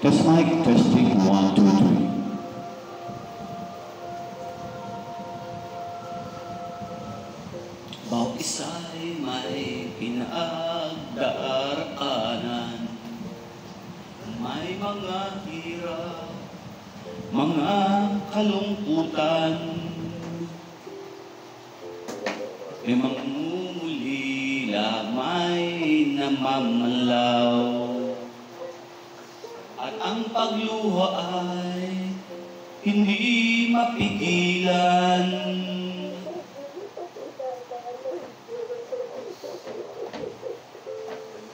Test mic, testing, 1, 2, 3. Bawat isa'y may pinagdaraanan, may mga hirap, mga kalungkutan, may mga mumulila, may namamalaw. At ang pagluha ay hindi mapigilan.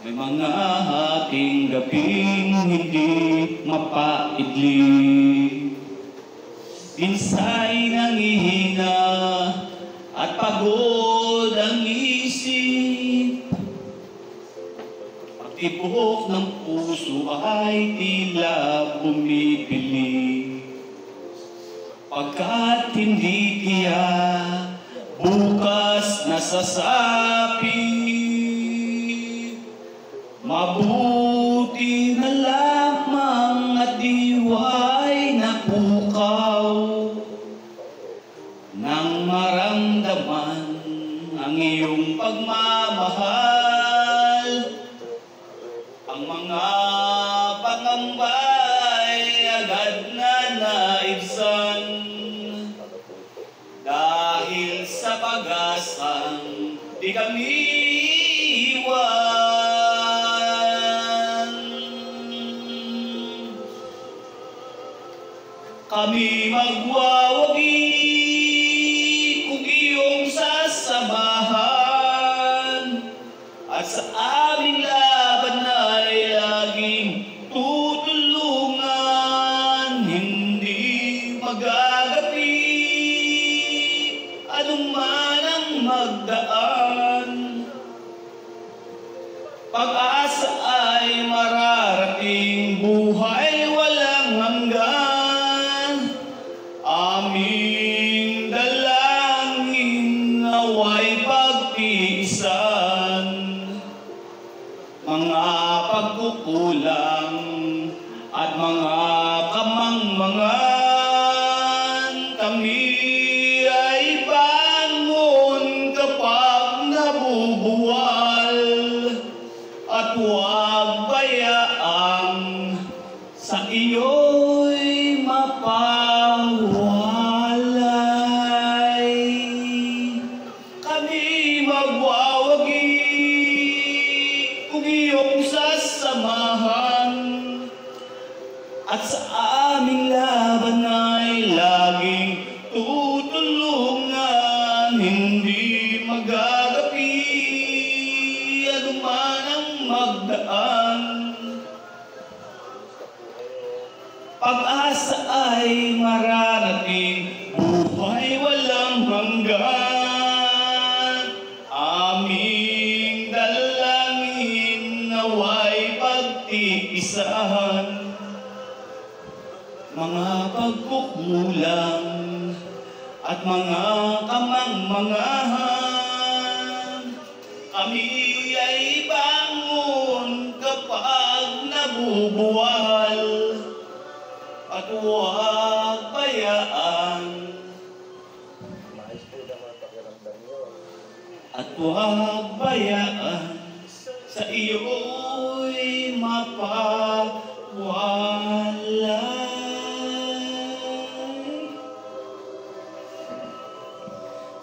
May mga hating gabing hindi mapaidli. Minsa'y nangihina at pagod ang isip. Tibok ng puso ay tila bumibili, pagkat hindi tiyak bukas nasasapit. Mabuti na lamang at diwa'y napukaw nang maramdaman ang iyong pagmamahal. Ang mga pangamba'y agad na naibsan dahil sa pag-asang di kami iwan. Kami magwawagi kung iyong sasamahan, at sa aming laban ay laging tutulungan. Hindi magagapi anuman ang magdaan. Pag-asa ay mararating, buhay walang hanggan. Aming dalangin nawa'y pagtiisan mga pagkukulang at mga kamangmangan. Kami ay bangon kapag nabubuwal, at huwag bayaang sa iyo'y mapawalay. Kami magwawagi kung iyong sasamahan, at sa aming laban ay laging tutulungan. Hindi magagapi anuman ang magdaan. Pag-asa ay mararating, buhay walang hanggan. Aming dalangin nawa'y pagtiisahan mga pagkukulang at mga kamangmangahan. Kami ay bangon kapag nabubuwal, at huwag bayaan, at huwag bayaan sa iyo'y mapawalay.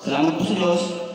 Salamat po sa Diyos.